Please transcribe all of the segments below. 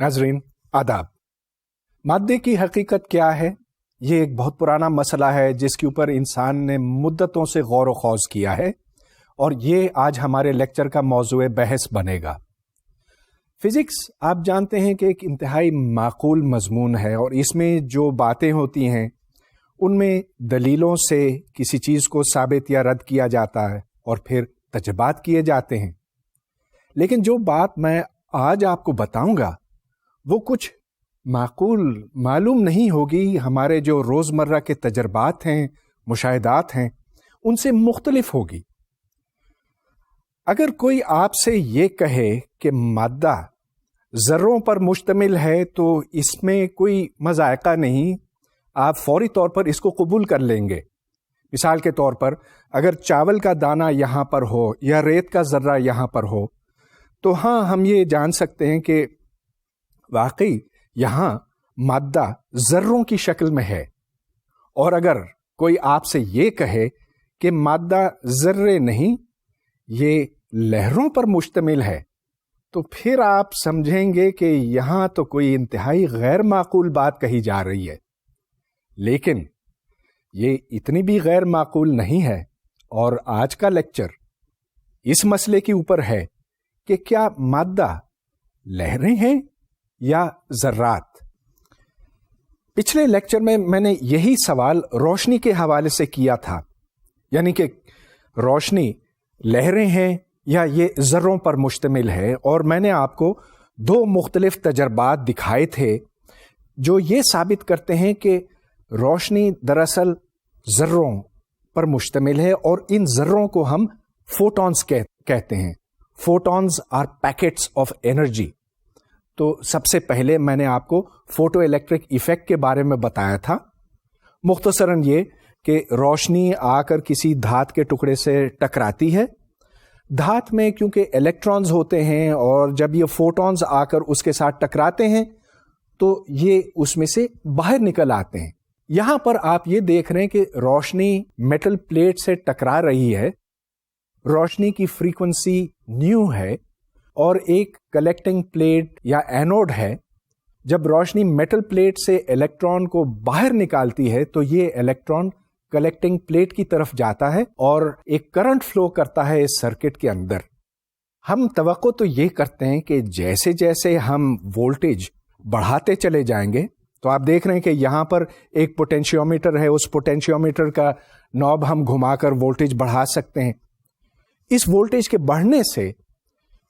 ناظرین آداب. مادے کی حقیقت کیا ہے؟ یہ ایک بہت پرانا مسئلہ ہے جس کے اوپر انسان نے مدتوں سے غور و خوض کیا ہے، اور یہ آج ہمارے لیکچر کا موضوع بحث بنے گا. فزکس آپ جانتے ہیں کہ ایک انتہائی معقول مضمون ہے، اور اس میں جو باتیں ہوتی ہیں ان میں دلیلوں سے کسی چیز کو ثابت یا رد کیا جاتا ہے اور پھر تجربات کیے جاتے ہیں. لیکن جو بات میں آج آپ کو بتاؤں گا وہ کچھ معقول معلوم نہیں ہوگی، ہمارے جو روزمرہ کے تجربات ہیں، مشاہدات ہیں، ان سے مختلف ہوگی. اگر کوئی آپ سے یہ کہے کہ مادہ ذروں پر مشتمل ہے تو اس میں کوئی مذائقہ نہیں، آپ فوری طور پر اس کو قبول کر لیں گے. مثال کے طور پر اگر چاول کا دانہ یہاں پر ہو یا ریت کا ذرہ یہاں پر ہو تو ہاں، ہم یہ جان سکتے ہیں کہ واقعی یہاں مادہ ذروں کی شکل میں ہے. اور اگر کوئی آپ سے یہ کہے کہ مادہ ذرے نہیں، یہ لہروں پر مشتمل ہے، تو پھر آپ سمجھیں گے کہ یہاں تو کوئی انتہائی غیر معقول بات کہی جا رہی ہے. لیکن یہ اتنی بھی غیر معقول نہیں ہے، اور آج کا لیکچر اس مسئلے کے اوپر ہے کہ کیا مادہ لہریں ہیں یا ذرات. پچھلے لیکچر میں نے یہی سوال روشنی کے حوالے سے کیا تھا، یعنی کہ روشنی لہریں ہیں یا یہ ذروں پر مشتمل ہے، اور میں نے آپ کو دو مختلف تجربات دکھائے تھے جو یہ ثابت کرتے ہیں کہ روشنی دراصل ذروں پر مشتمل ہے، اور ان ذروں کو ہم فوٹونز کہتے ہیں. Photons are packets of energy. تو سب سے پہلے میں نے آپ کو فوٹو الیکٹرک ایفیکٹ کے بارے میں بتایا تھا. مختصراً یہ کہ روشنی آ کر کسی دھات کے ٹکڑے سے ٹکراتی ہے. دھات میں کیونکہ الیکٹرانز ہوتے ہیں، اور جب یہ فوٹونز آ کر اس کے ساتھ ٹکراتے ہیں تو یہ اس میں سے باہر نکل آتے ہیں. یہاں پر آپ یہ دیکھ رہے ہیں کہ روشنی میٹل پلیٹ سے ٹکرا رہی ہے. روشنی کی فریکوینسی نیو ہے، اور ایک کلیکٹنگ پلیٹ یا اینوڈ ہے. جب روشنی میٹل پلیٹ سے الیکٹران کو باہر نکالتی ہے تو یہ الیکٹران کلیکٹنگ پلیٹ کی طرف جاتا ہے اور ایک کرنٹ فلو کرتا ہے اس سرکٹ کے اندر. ہم توقع تو یہ کرتے ہیں کہ جیسے جیسے ہم وولٹیج بڑھاتے چلے جائیں گے، تو آپ دیکھ رہے ہیں کہ یہاں پر ایک پوٹینشیومیٹر ہے، اس پوٹینشیومیٹر کا نوب ہم گھما کر وولٹیج بڑھا سکتے ہیں. اس وولٹیج کے بڑھنے سے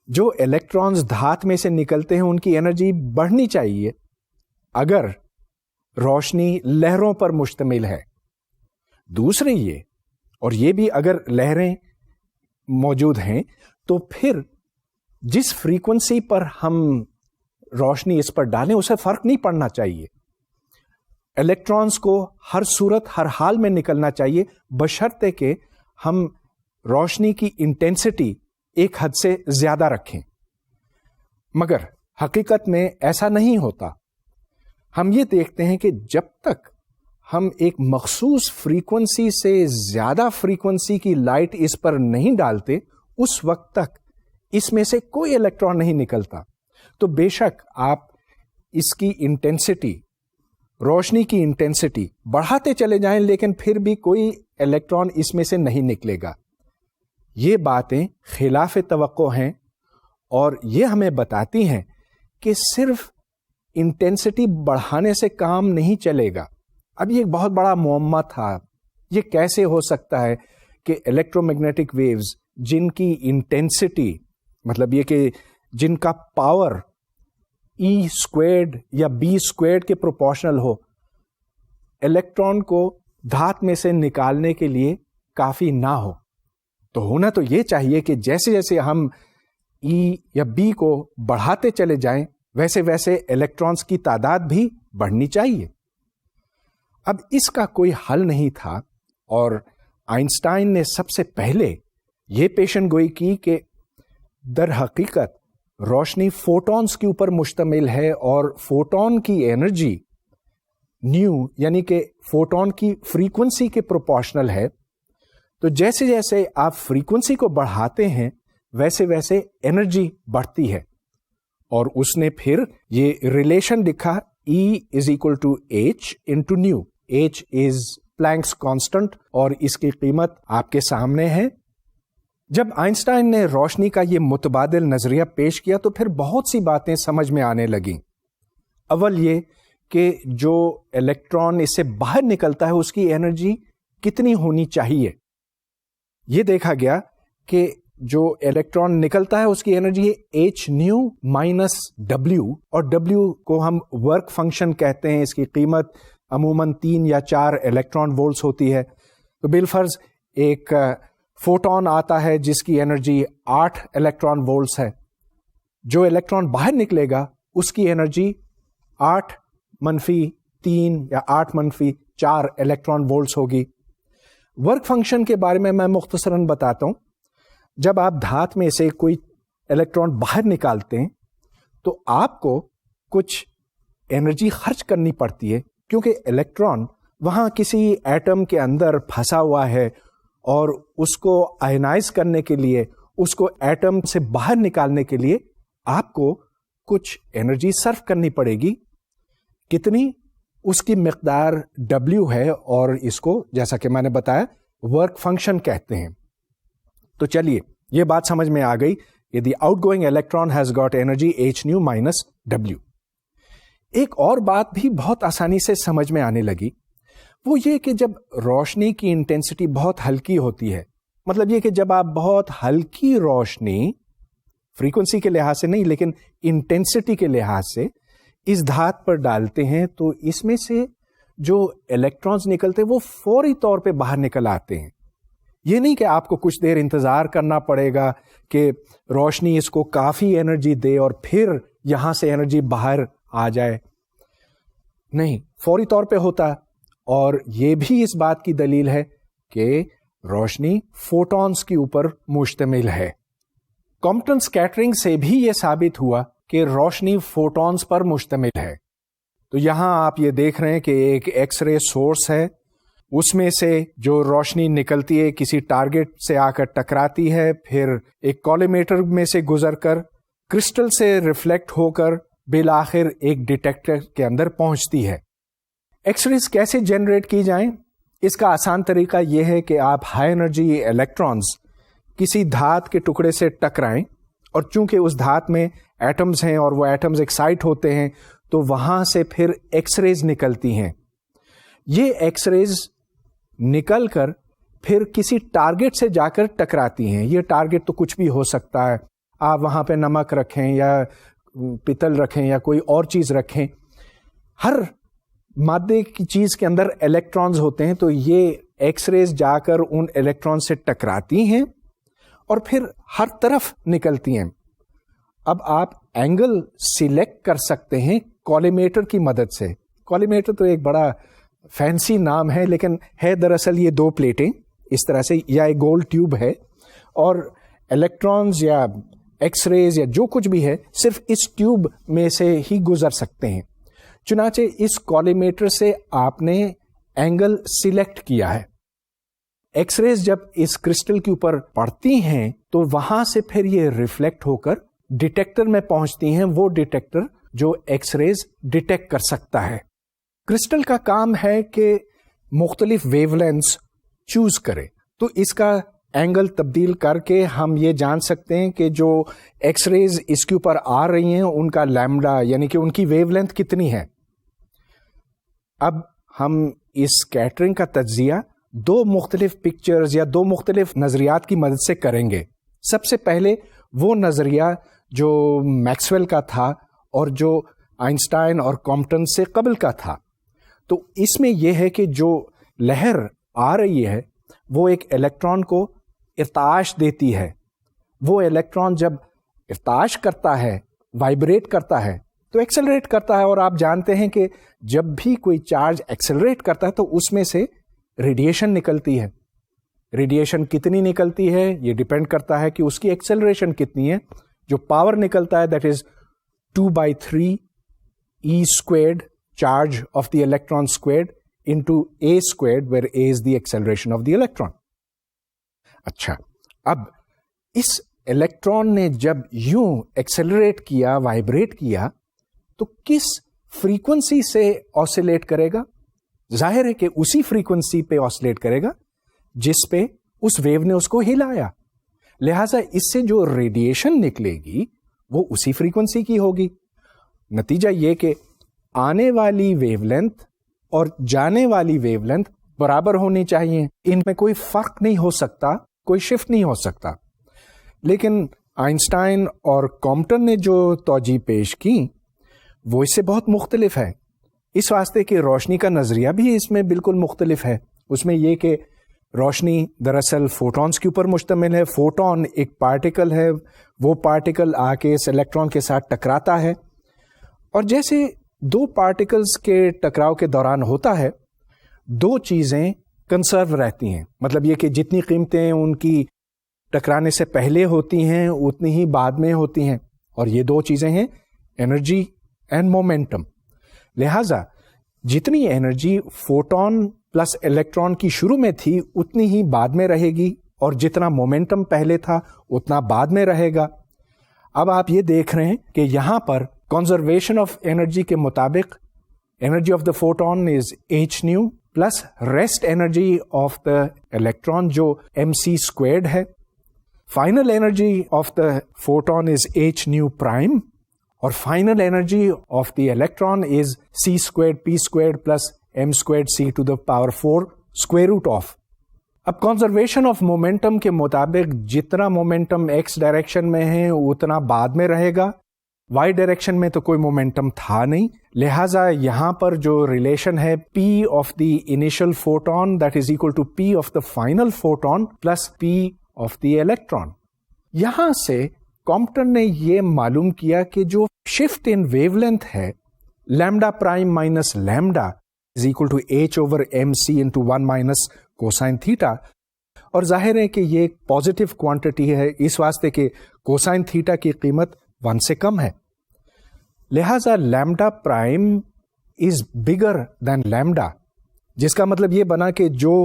جو الیکٹرانز دھات میں سے نکلتے ہیں ان کی انرجی بڑھنی چاہیے اگر روشنی لہروں پر مشتمل ہے. دوسرے یہ، اور یہ بھی اگر لہریں موجود ہیں تو پھر جس فریکوینسی پر ہم روشنی اس پر ڈالیں اسے فرق نہیں پڑنا چاہیے. الیکٹرانز کو ہر صورت ہر حال میں نکلنا چاہیے، بشرطے کہ ہم روشنی کی انٹینسٹی ایک حد سے زیادہ رکھیں. مگر حقیقت میں ایسا نہیں ہوتا. ہم یہ دیکھتے ہیں کہ جب تک ہم ایک مخصوص فریکوینسی سے زیادہ فریکوینسی کی لائٹ اس پر نہیں ڈالتے، اس وقت تک اس میں سے کوئی الیکٹران نہیں نکلتا. تو بے شک آپ اس کی انٹینسٹی، روشنی کی انٹینسٹی بڑھاتے چلے جائیں، لیکن پھر بھی کوئی الیکٹران اس میں سے نہیں نکلے گا. یہ باتیں خلاف توقع ہیں، اور یہ ہمیں بتاتی ہیں کہ صرف انٹینسٹی بڑھانے سے کام نہیں چلے گا. اب یہ ایک بہت بڑا معمہ تھا، یہ کیسے ہو سکتا ہے کہ الیکٹرو میگنیٹک ویوز جن کی انٹینسٹی، مطلب یہ کہ جن کا پاور ای اسکوائرڈ یا بی اسکوائرڈ کے پروپورشنل ہو، الیکٹران کو دھات میں سے نکالنے کے لیے کافی نہ ہو. تو ہونا تو یہ چاہیے کہ جیسے جیسے ہم ای یا بی کو بڑھاتے چلے جائیں ویسے ویسے الیکٹرانز کی تعداد بھی بڑھنی چاہیے. اب اس کا کوئی حل نہیں تھا، اور آئنسٹائن نے سب سے پہلے یہ پیشن گوئی کی کہ در حقیقت روشنی فوٹونز کے اوپر مشتمل ہے، اور فوٹون کی انرجی نیو یعنی کہ فوٹون کی فریکوینسی کے پروپورشنل ہے. تو جیسے جیسے آپ فریکوینسی کو بڑھاتے ہیں ویسے ویسے انرجی بڑھتی ہے. اور اس نے پھر یہ ریلیشن لکھا E is equal to H into nu. H is Planck's constant اور اس کی قیمت آپ کے سامنے ہے. جب آئنسٹائن نے روشنی کا یہ متبادل نظریہ پیش کیا تو پھر بہت سی باتیں سمجھ میں آنے لگیں. اول یہ کہ جو الیکٹران اس سے باہر نکلتا ہے اس کی انرجی کتنی ہونی چاہیے. یہ دیکھا گیا کہ جو الیکٹران نکلتا ہے اس کی انرجی ہے ایچ نیو مائنس ڈبلیو، اور ڈبلیو کو ہم ورک فنکشن کہتے ہیں. اس کی قیمت عموماً 3 یا 4 الیکٹران وولٹس ہوتی ہے. تو بالفرض ایک فوٹون آتا ہے جس کی انرجی 8 الیکٹران وولٹس ہے. جو الیکٹران باہر نکلے گا اس کی انرجی 8 منفی 3 یا 8 منفی 4 الیکٹران وولٹس ہوگی. ورک فنکشن کے بارے میں مختصراً بتاتا ہوں. جب آپ دھات میں سے کوئی الیکٹران باہر نکالتے ہیں تو آپ کو کچھ انرجی خرچ کرنی پڑتی ہے، کیونکہ الیکٹران وہاں کسی ایٹم کے اندر پھنسا ہوا ہے اور اس کو آئنائز کرنے کے لیے، اس کو ایٹم سے باہر نکالنے کے لیے آپ کو کچھ انرجی صرف کرنی پڑے گی. کتنی؟ اس کی مقدار W ہے اور اس کو جیسا کہ میں نے بتایا ورک فنکشن کہتے ہیں. تو چلیے یہ بات سمجھ میں آ گئی کہ the out going electron has got energy h nu minus W. ایک اور بات بھی بہت آسانی سے سمجھ میں آنے لگی، وہ یہ کہ جب روشنی کی انٹینسٹی بہت ہلکی ہوتی ہے، مطلب یہ کہ جب آپ بہت ہلکی روشنی، فریکوینسی کے لحاظ سے نہیں لیکن انٹینسٹی کے لحاظ سے اس دھات پر ڈالتے ہیں تو اس میں سے جو الیکٹرانز نکلتے ہیں وہ فوری طور پہ باہر نکل آتے ہیں. یہ نہیں کہ آپ کو کچھ دیر انتظار کرنا پڑے گا کہ روشنی اس کو کافی انرجی دے اور پھر یہاں سے انرجی باہر آ جائے. نہیں، فوری طور پہ ہوتا. اور یہ بھی اس بات کی دلیل ہے کہ روشنی فوٹونز کے اوپر مشتمل ہے. کمپٹن سکیٹرنگ سے بھی یہ ثابت ہوا کہ روشنی فوٹونز پر مشتمل ہے. تو یہاں آپ یہ دیکھ رہے ہیں کہ ایک ایکس رے سورس ہے، اس میں سے جو روشنی نکلتی ہے کسی ٹارگٹ سے آ کر ٹکراتی ہے، پھر ایک کولیمیٹر میں سے گزر کر کرسٹل سے ریفلیکٹ ہو کر بالآخر ایک ڈیٹیکٹر کے اندر پہنچتی ہے. ایکس ریز کیسے جنریٹ کی جائیں؟ اس کا آسان طریقہ یہ ہے کہ آپ ہائی انرجی الیکٹرانز کسی دھات کے ٹکڑے سے ٹکرائیں، اور چونکہ اس دھات میں ایٹمز ہیں اور وہ ایٹمز ایکسائٹ ہوتے ہیں تو وہاں سے پھر ایکس ریز نکلتی ہیں. یہ ایکس ریز نکل کر پھر کسی ٹارگٹ سے جا کر ٹکراتی ہیں. یہ ٹارگٹ تو کچھ بھی ہو سکتا ہے، آپ وہاں پہ نمک رکھیں یا پتل رکھیں یا کوئی اور چیز رکھیں. ہر مادے کی چیز کے اندر الیکٹرانز ہوتے ہیں، تو یہ ایکس ریز جا کر ان الیکٹران سے ٹکراتی ہیں اور پھر ہر طرف نکلتی ہیں. اب آپ اینگل سلیکٹ کر سکتے ہیں کولیمیٹر کی مدد سے. کولیمیٹر تو ایک بڑا فینسی نام ہے لیکن ہے دراصل یہ 2 پلیٹیں اس طرح سے، یا ایک گول ٹیوب ہے، اور الیکٹرانز یا ایکس ریز یا جو کچھ بھی ہے صرف اس ٹیوب میں سے ہی گزر سکتے ہیں. چنانچہ اس کولیمیٹر سے آپ نے اینگل سلیکٹ کیا ہے. ایکس ریز جب اس کرسٹل کے اوپر پڑتی ہیں تو وہاں سے پھر یہ ریفلیکٹ ہو کر ڈیٹیکٹر میں پہنچتی ہیں، وہ ڈیٹیکٹر جو ایکس ریز ڈیٹیکٹ کر سکتا ہے. کرسٹل کا کام ہے کہ مختلف ویو لینتھس چوز کرے، تو اس کا اینگل تبدیل کر کے ہم یہ جان سکتے ہیں کہ جو ایکس ریز اس کے اوپر آ رہی ہیں ان کا لیمڈا یعنی کہ ان کی ویو لینتھ کتنی ہے. اب ہم اس اسکیٹرنگ کا تجزیہ 2 مختلف پکچرز یا 2 مختلف نظریات کی مدد سے کریں گے. سب سے پہلے وہ نظریہ جو میکسویل کا تھا اور جو آئنسٹائن اور کمپٹن سے قبل کا تھا. تو اس میں یہ ہے کہ جو لہر آ رہی ہے وہ ایک الیکٹران کو ارتعاش دیتی ہے. وہ الیکٹران جب ارتعاش کرتا ہے، وائبریٹ کرتا ہے، تو ایکسلریٹ کرتا ہے. اور آپ جانتے ہیں کہ جب بھی کوئی چارج ایکسلریٹ کرتا ہے تو اس میں سے ریڈیشن نکلتی ہے. ریڈیشن کتنی نکلتی ہے یہ ڈیپینڈ کرتا ہے کہ اس کی ایکسلریشن کتنی ہے. جو پاور نکلتا ہے that is 2/3 E² charge of the electron squared into A², where A is the acceleration of the electron. اچھا، اب اس الیکٹران نے جب یوں ایکسلریٹ کیا، وائبریٹ کیا، تو کس فریکوینسی سے آسیلیٹ کرے گا؟ ظاہر ہے کہ اسی فریکوینسی پہ آسیلیٹ کرے گا جس پہ اس ویو نے اس کو ہلایا. لہذا اس سے جو ریڈیشن نکلے گی وہ اسی فریکوینسی کی ہوگی. نتیجہ یہ کہ آنے والی ویو لینتھ اور جانے والی ویو لینتھ برابر ہونی چاہیے، ان میں کوئی فرق نہیں ہو سکتا، کوئی شفٹ نہیں ہو سکتا. لیکن آئنسٹائن اور کامپٹن نے جو توجیہ پیش کی وہ اس سے بہت مختلف ہے، اس واسطے کہ روشنی کا نظریہ بھی اس میں بالکل مختلف ہے. اس میں یہ کہ روشنی دراصل فوٹونز کے اوپر مشتمل ہے. فوٹون ایک پارٹیکل ہے، وہ پارٹیکل آ کے اس الیکٹران کے ساتھ ٹکراتا ہے، اور جیسے دو پارٹیکلز کے ٹکراؤ کے دوران ہوتا ہے، دو چیزیں کنسرو رہتی ہیں. مطلب یہ کہ جتنی قیمتیں ان کی ٹکرانے سے پہلے ہوتی ہیں اتنی ہی بعد میں ہوتی ہیں، اور یہ دو چیزیں ہیں انرجی اینڈ مومنٹم. لہذا جتنی انرجی فوٹون پلس الیکٹران کی شروع میں تھی اتنی ہی بعد میں رہے گی، اور جتنا مومنٹم پہلے تھا اتنا بعد میں رہے گا. اب آپ یہ دیکھ رہے ہیں کہ یہاں پر کنزرویشن آف انرجی کے مطابق energy of the photon is h nu plus rest energy of the electron جو ایم سی اسکوائرڈ ہے. Final energy of the photon is h nu prime, اور final energy of the electron is c squared p squared plus m squared c to the power 4 square root of. اب conservation of momentum کے مطابق جتنا momentum x direction میں ہے اتنا بعد میں رہے گا، وائی ڈائریکشن میں تو کوئی مومنٹم تھا نہیں. لہذا یہاں پر جو ریلیشن ہے p of the initial photon that is equal to p of the final photon plus p of the electron. یہاں سے کامپٹن نے یہ معلوم کیا کہ جو شفٹ ان ویو لینتھ ہے lambda prime minus lambda is equal to h over m c into 1 minus cosine theta, اور ظاہر ہے کہ یہ ایک پازیٹیو کوانٹٹی ہے اس واسطے کہ کوسائن تھیٹا کی قیمت 1 سے کم ہے. لہذا lambda prime is bigger than lambda, جس کا مطلب یہ بنا کہ جو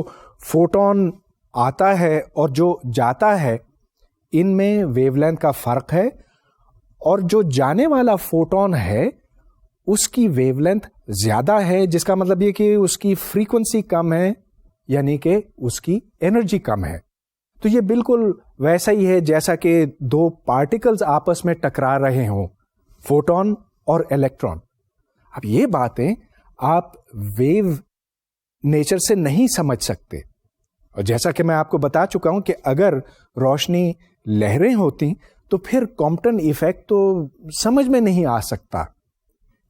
فوٹون آتا ہے اور جو جاتا ہے ان میں ویو لینتھ کا فرق ہے، اور جو جانے والا فوٹون ہے اس کی ویو لینتھ زیادہ ہے، جس کا مطلب یہ کہ اس کی فریکوینسی کم ہے، یعنی کہ اس کی انرجی کم ہے. تو یہ بالکل ویسا ہی ہے جیسا کہ دو پارٹیکلز آپس میں ٹکرا رہے ہوں، فوٹون اور الیکٹران. اب یہ باتیں آپ ویو نیچر سے نہیں سمجھ سکتے، اور جیسا کہ میں آپ کو بتا چکا ہوں کہ اگر روشنی لہریں ہوتی تو پھر کامپٹن ایفیکٹ تو سمجھ میں نہیں آ سکتا.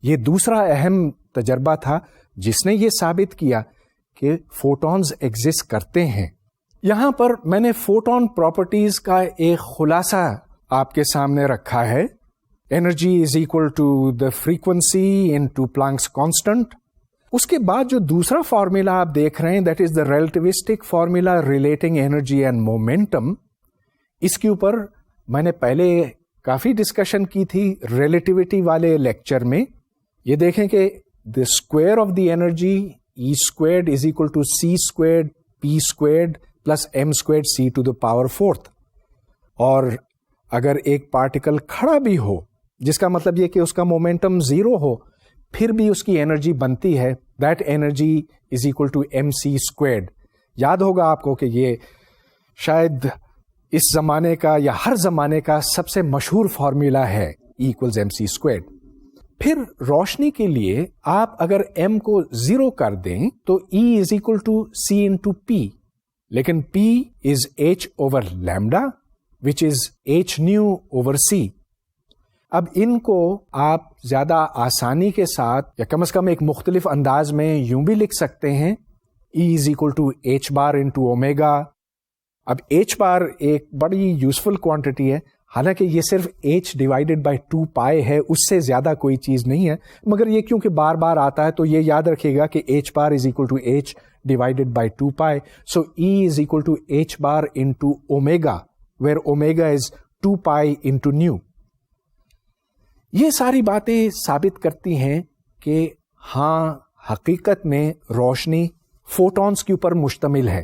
یہ دوسرا اہم تجربہ تھا جس نے یہ ثابت کیا کہ فوٹونز ایگزسٹ کرتے ہیں. یہاں پر میں نے فوٹون پراپرٹیز کا ایک خلاصہ آپ کے سامنے رکھا ہے. Energy is equal to the frequency into Planck's constant. اس کے بعد جو دوسرا فارمولا آپ دیکھ رہے ہیں that is the relativistic formula relating energy and momentum. اس کے اوپر میں نے پہلے کافی ڈسکشن کی تھی ریلیٹیوٹی والے لیکچر میں. یہ دیکھیں کہ the square of the energy E squared is equal to c squared p squared plus m squared c to the power 4. اور اگر ایک پارٹیکل کھڑا بھی ہو جس کا مطلب یہ کہ اس کا مومنٹم 0 ہو پھر بھی اس کی انرجی بنتی ہے، that energy is equal to m c squared. یاد ہوگا آپ کو کہ یہ شاید اس زمانے کا یا ہر زمانے کا سب سے مشہور فارمولا ہے E equals m c squared. پھر روشنی کے لیے آپ اگر m کو 0 کر دیں تو E is equal to c into p, لیکن P is h over lambda which is h nu over c. اب ان کو آپ زیادہ آسانی کے ساتھ یا کم از کم ایک مختلف انداز میں یوں بھی لکھ سکتے ہیں E is equal to h bar into omega. اب h بار ایک بڑی یوزفل کوانٹٹی ہے، حالانکہ یہ صرف h ڈیوائڈیڈ بائی 2 پائی ہے، اس سے زیادہ کوئی چیز نہیں ہے، مگر یہ کیونکہ بار بار آتا ہے تو یہ یاد رکھیے گا کہ h bar is equal to h divided by 2 pi. So E is equal to h bar into omega where omega is 2 pi into nu. یہ ساری باتیں ثابت کرتی ہیں کہ ہاں حقیقت میں روشنی فوٹونز کے اوپر مشتمل ہے.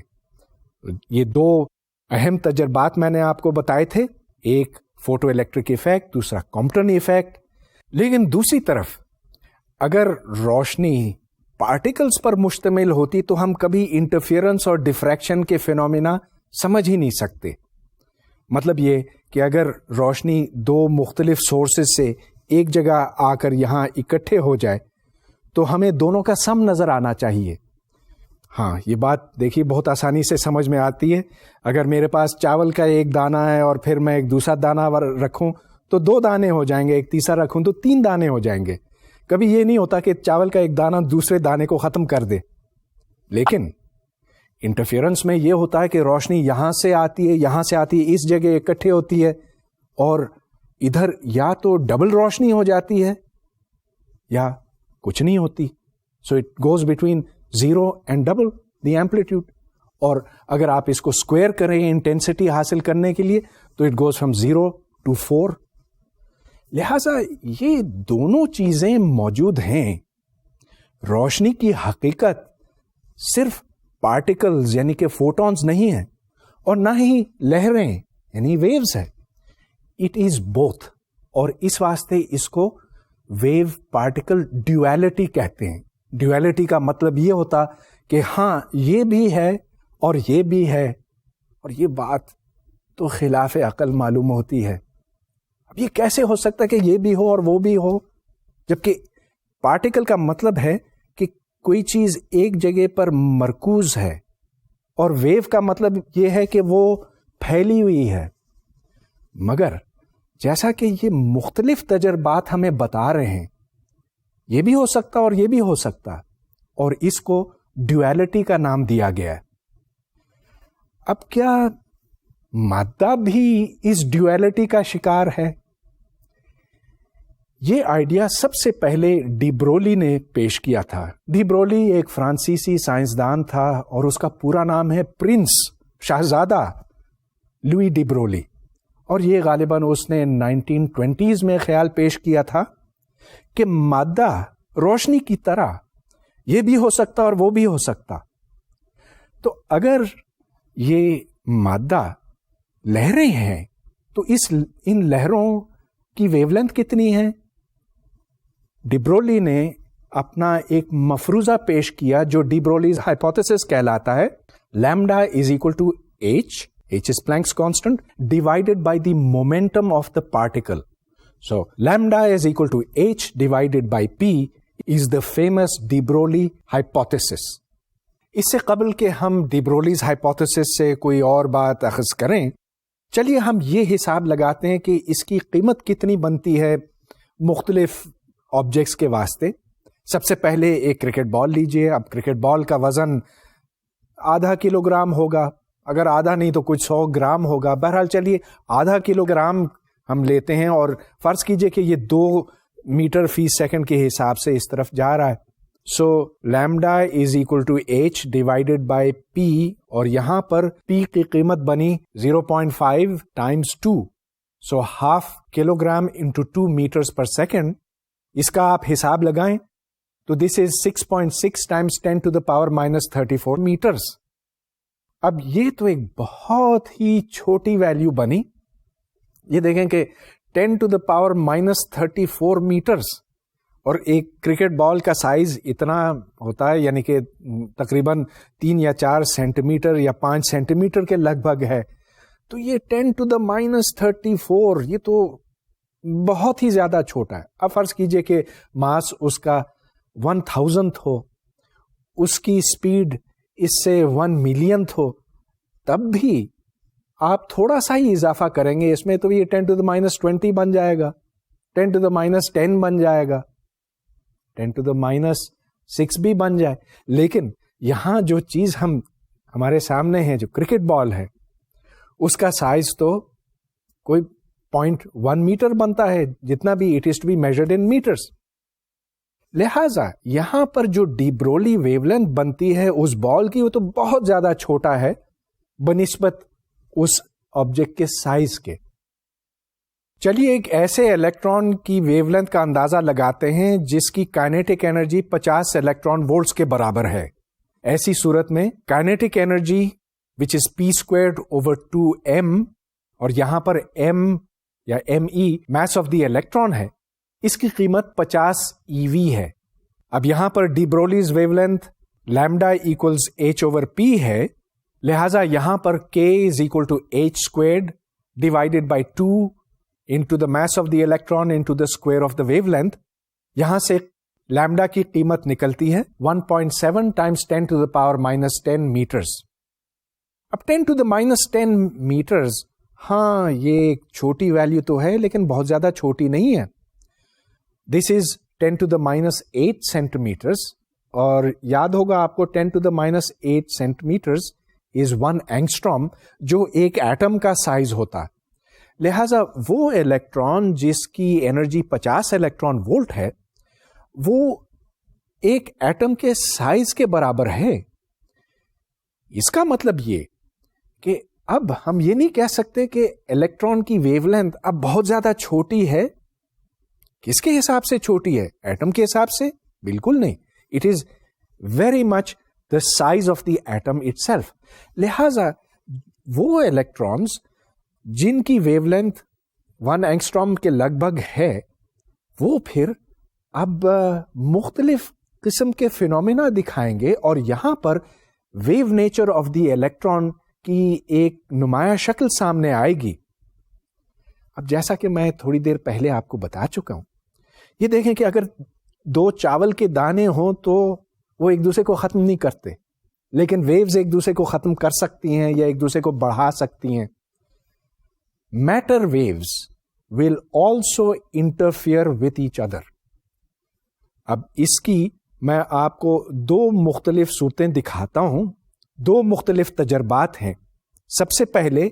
یہ دو اہم تجربات میں نے آپ کو بتائے تھے ایک فوٹو الیکٹرک ایفیکٹ، دوسرا کمپٹن ایفیکٹ. لیکن دوسری طرف اگر روشنی پارٹیکلز پر مشتمل ہوتی تو ہم کبھی انٹرفیئرنس اور ڈفریکشن کے فینومینا سمجھ ہی نہیں سکتے. مطلب یہ کہ اگر روشنی دو مختلف سورسز سے ایک جگہ آ کر یہاں اکٹھے ہو جائے تو ہمیں دونوں کا سم نظر آنا چاہیے. ہاں یہ بات دیکھیے بہت آسانی سے سمجھ میں آتی ہے. اگر میرے پاس چاول کا ایک دانہ ہے اور پھر میں ایک دوسرا دانہ رکھوں تو 2 دانے ہو جائیں گے، ایک تیسرا رکھوں تو 3 دانے ہو جائیں گے. کبھی یہ نہیں ہوتا کہ چاول کا ایک دانہ دوسرے دانے کو ختم کر دے. لیکن انٹرفیئرنس میں یہ ہوتا ہے کہ روشنی یہاں سے آتی ہے، یہاں سے آتی ہے، اس جگہ اکٹھے ہوتی ہے اور ادھر یا تو ڈبل روشنی ہو جاتی ہے یا کچھ نہیں ہوتی. So it goes between 0 and double the amplitude. اور اگر آپ اس کو اسکوائر کریں انٹینسٹی حاصل کرنے کے لیے تو اٹ گوز فرام 0 to 4. لہذا یہ دونوں چیزیں موجود ہیں. روشنی کی حقیقت صرف پارٹیکلز یعنی کہ فوٹونز نہیں ہے اور نہ ہی لہریں یعنی ویوز ہے. It is both. اور اس واسطے اس کو ویو پارٹیکل ڈیویلٹی کہتے ہیں. ڈیویلٹی کا مطلب یہ ہوتا کہ ہاں یہ بھی ہے اور یہ بھی ہے. اور یہ بات تو خلاف عقل معلوم ہوتی ہے. اب یہ کیسے ہو سکتا ہے کہ یہ بھی ہو اور وہ بھی ہو، جبکہ پارٹیکل کا مطلب ہے کہ کوئی چیز ایک جگہ پر مرکوز ہے اور ویو کا مطلب یہ ہے کہ وہ پھیلی ہوئی ہے. مگر جیسا کہ یہ مختلف تجربات ہمیں بتا رہے ہیں، یہ بھی ہو سکتا اور یہ بھی ہو سکتا، اور اس کو ڈیویلٹی کا نام دیا گیا ہے. اب کیا مادہ بھی اس ڈیویلٹی کا شکار ہے؟ یہ آئیڈیا سب سے پہلے ڈی برولی نے پیش کیا تھا. ڈی برولی ایک فرانسیسی سائنسدان تھا اور اس کا پورا نام ہے پرنس شہزادہ لوئی ڈی برولی. اور یہ غالباً اس نے 1920s میں خیال پیش کیا تھا کہ مادہ روشنی کی طرح یہ بھی ہو سکتا اور وہ بھی ہو سکتا. تو اگر یہ مادہ لہریں ہیں تو ان لہروں کی ویو لینتھ کتنی ہے؟ ڈی برولی نے اپنا ایک مفروضہ پیش کیا جو ڈی برولیز ہائپوتھیسس کہلاتا ہے. Lambda is equal to h is Planck's constant divided by the momentum of the particle. So lambda is equal to h divided by p is the famous de Broglie hypothesis. اس سے قبل کہ ہم D برولیز hypothesis سے کوئی اور بات اخذ کریں، چلیے ہم یہ حساب لگاتے ہیں کہ اس کی قیمت کتنی بنتی ہے مختلف آبجیکٹس کے واسطے. سب سے پہلے ایک کرکٹ بال لیجئے. اب کرکٹ بال کا وزن ½ کلو گرام ہوگا، اگر آدھا نہیں تو کچھ 100 گرام ہوگا. بہرحال چلیے ½ کلو گرام ہم لیتے ہیں اور فرض کیجئے کہ یہ 2 میٹر فی سیکنڈ کے حساب سے اس طرف جا رہا ہے. So lambda is equal to h divided by p, اور یہاں پر پی کی قیمت بنی 0.5 times 2. So ½ kilogram into 2 metres per second. اس کا آپ حساب لگائیں تو this is 6.6 times 10 to the power -34 metres. اب یہ تو ایک بہت ہی چھوٹی ویلیو بنی. یہ دیکھیں کہ 10 ٹو دا پاور -34 میٹرز، اور ایک کرکٹ بال کا سائز اتنا ہوتا ہے، یعنی کہ تقریباً 3 یا 4 سینٹی میٹر یا 5 سینٹی میٹر کے لگ بھگ ہے. تو یہ 10 ٹو دا -34 یہ تو بہت ہی زیادہ چھوٹا ہے. اب فرض کیجئے کہ ماس اس کا 1000th ہو، اس کی اسپیڈ اس سے 1 ملینتھ ہو، تب بھی آپ تھوڑا سا ہی اضافہ کریں گے اس میں تو یہ 10 ٹو دا -20 بن جائے گا، 10 ٹو دا -10 بن جائے گا، 10 ٹو دا -6 بھی بن جائے. لیکن یہاں جو چیز ہمارے سامنے ہے، جو کرکٹ بال ہے، اس کا سائز تو کوئی 0.1 میٹر بنتا ہے، جتنا بھی it is to be measured in metres. لہذا یہاں پر جو ڈی برولی ویو لینتھ بنتی ہے اس بال کی، وہ تو بہت زیادہ چھوٹا ہے بنسبت اس آبجیکٹ کے سائز کے. چلیے ایک ایسے الیکٹران کی ویو لینتھ کا اندازہ لگاتے ہیں جس کی کائنیٹک انرجی 50 الیکٹران وولٹس کے برابر ہے. ایسی صورت میں kinetic energy which is p² over 2m اور یہاں پر m یا me mass of the electron ہے, اس کی قیمت 50 eV ہے. اب یہاں پر de Broglie's wavelength lambda equals h over p ہے, لہذا یہاں پر k is equal to h squared divided by 2 into the mass of the electron into the square of the wavelength. یہاں سے لیمڈا کی قیمت نکلتی ہے 1.7 times 10 to the power minus 10 metres. اب 10 ٹو دا مائنس 10 میٹرز, ہاں یہ ایک چھوٹی ویلیو تو ہے لیکن بہت زیادہ چھوٹی نہیں ہے. This is 10 to the minus 8 centimetres, اور یاد ہوگا آپ کو 10 to the minus 8 centimetres is 1 angstrom, جو ایک ایٹم کا سائز ہوتا. لہذا وہ الیکٹران جس کی انرجی 50 الیکٹران وولٹ ہے وہ ایک ایٹم کے سائز کے برابر ہے. اس کا مطلب یہ کہ اب ہم یہ نہیں کہہ سکتے کہ الیکٹران کی ویو لینتھ اب بہت زیادہ چھوٹی ہے. کس کے حساب سے چھوٹی ہے؟ ایٹم کے حساب سے؟ بالکل نہیں. It is very much the size of the atom itself. لہذا وہ الیکٹرانس جن کی ویو لینتھ 1 اینگسٹرام کے لگ بھگ ہے وہ پھر اب مختلف قسم کے فینومینا دکھائیں گے, اور یہاں پر wave nature of the electron کی ایک نمایاں شکل سامنے آئے گی. اب جیسا کہ میں تھوڑی دیر پہلے آپ کو بتا چکا ہوں, یہ دیکھیں کہ اگر 2 چاول کے دانے ہوں تو وہ ایک دوسرے کو ختم نہیں کرتے, لیکن ویوز ایک دوسرے کو ختم کر سکتی ہیں یا ایک دوسرے کو بڑھا سکتی ہیں. Matter waves will also interfere with each other. اب اس کی میں آپ کو 2 مختلف صورتیں دکھاتا ہوں, 2 مختلف تجربات ہیں. سب سے پہلے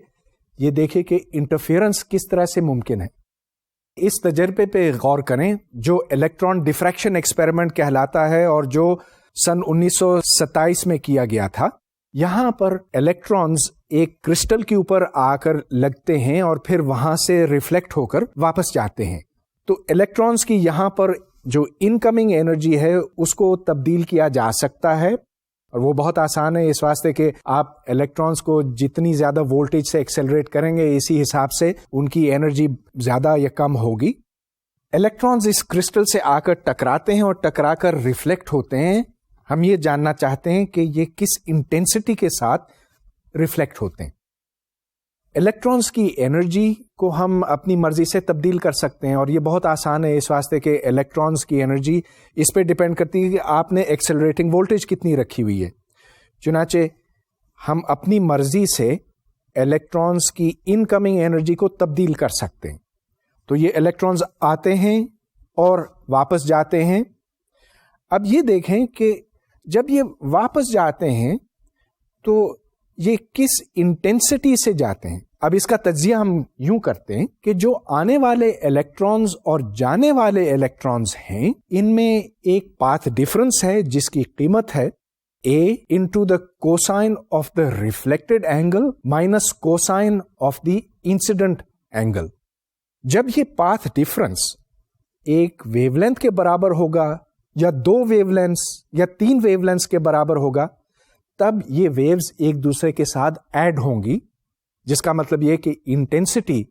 یہ دیکھیں کہ انٹرفیئرنس کس طرح سے ممکن ہے. اس تجربے پہ غور کریں جو الیکٹران ڈفریکشن ایکسپیریمنٹ کہلاتا ہے اور جو سن 1927 میں کیا گیا تھا. یہاں پر الیکٹرانز ایک کرسٹل کے اوپر آ کر لگتے ہیں اور پھر وہاں سے ریفلیکٹ ہو کر واپس جاتے ہیں. تو الیکٹرانز کی یہاں پر جو انکمنگ انرجی ہے اس کو تبدیل کیا جا سکتا ہے, اور وہ بہت آسان ہے اس واسطے کہ آپ الیکٹرانز کو جتنی زیادہ وولٹیج سے ایکسلریٹ کریں گے اسی حساب سے ان کی انرجی زیادہ یا کم ہوگی. الیکٹرانز اس کرسٹل سے آ کر ٹکراتے ہیں اور ٹکرا کر ریفلیکٹ ہوتے ہیں. ہم یہ جاننا چاہتے ہیں کہ یہ کس انٹینسٹی کے ساتھ ریفلیکٹ ہوتے ہیں. الیکٹرانز کی انرجی کو ہم اپنی مرضی سے تبدیل کر سکتے ہیں, اور یہ بہت آسان ہے اس واسطے کہ الیکٹرانز کی انرجی اس پہ ڈیپینڈ کرتی ہے کہ آپ نے ایکسلریٹنگ وولٹیج کتنی رکھی ہوئی ہے. چنانچہ ہم اپنی مرضی سے الیکٹرانز کی انکمنگ انرجی کو تبدیل کر سکتے ہیں. تو یہ الیکٹرانز آتے ہیں اور واپس جاتے ہیں. اب یہ دیکھیں کہ جب یہ واپس جاتے ہیں تو یہ کس انٹینسٹی سے جاتے ہیں. اب اس کا تجزیہ ہم یوں کرتے ہیں کہ جو آنے والے الیکٹرانز اور جانے والے الیکٹرانز ہیں ان میں ایک پاتھ ڈفرنس ہے جس کی قیمت ہے A into the cosine of the reflected angle minus cosine of the incident angle. جب یہ پاتھ ڈفرنس ایک ویو لینتھ کے برابر ہوگا یا 2 ویو لینتھس یا 3 ویو لینتھس کے برابر ہوگا تب یہ ویوز ایک دوسرے کے ساتھ ایڈ ہوں گی, جس کا مطلب یہ کہ انٹینسٹی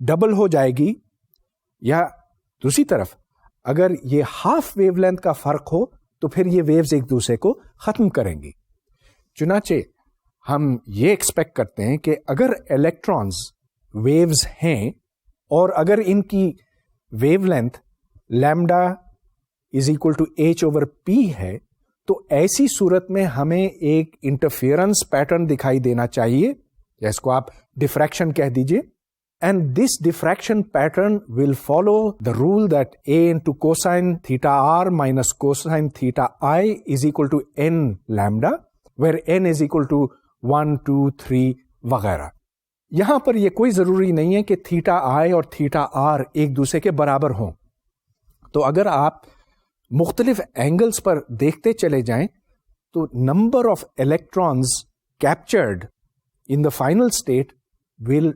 ڈبل ہو جائے گی. یا دوسری طرف اگر یہ ہاف ویو لینتھ کا فرق ہو تو پھر یہ ویوز ایک دوسرے کو ختم کریں گی. چنانچہ ہم یہ ایکسپیکٹ کرتے ہیں کہ اگر الیکٹرانز ویوز ہیں اور اگر ان کی wavelength lambda is equal to h over p ہے تو ایسی صورت میں ہمیں ایک انٹرفیئرنس پیٹرن دکھائی دینا چاہیے, جس کو آپ ڈفریکشن کہہ دیجئے. And this diffraction pattern will follow the rule that A into cosine theta r minus cosine theta I is equal to n lambda, where n is equal to 1, 2, 3 وغیرہ. یہاں پر یہ کوئی ضروری نہیں ہے کہ تھیٹا I اور تھیٹا R ایک دوسرے کے برابر ہوں. تو اگر آپ مختلف اینگلز پر دیکھتے چلے جائیں تو number of electrons captured in the final state will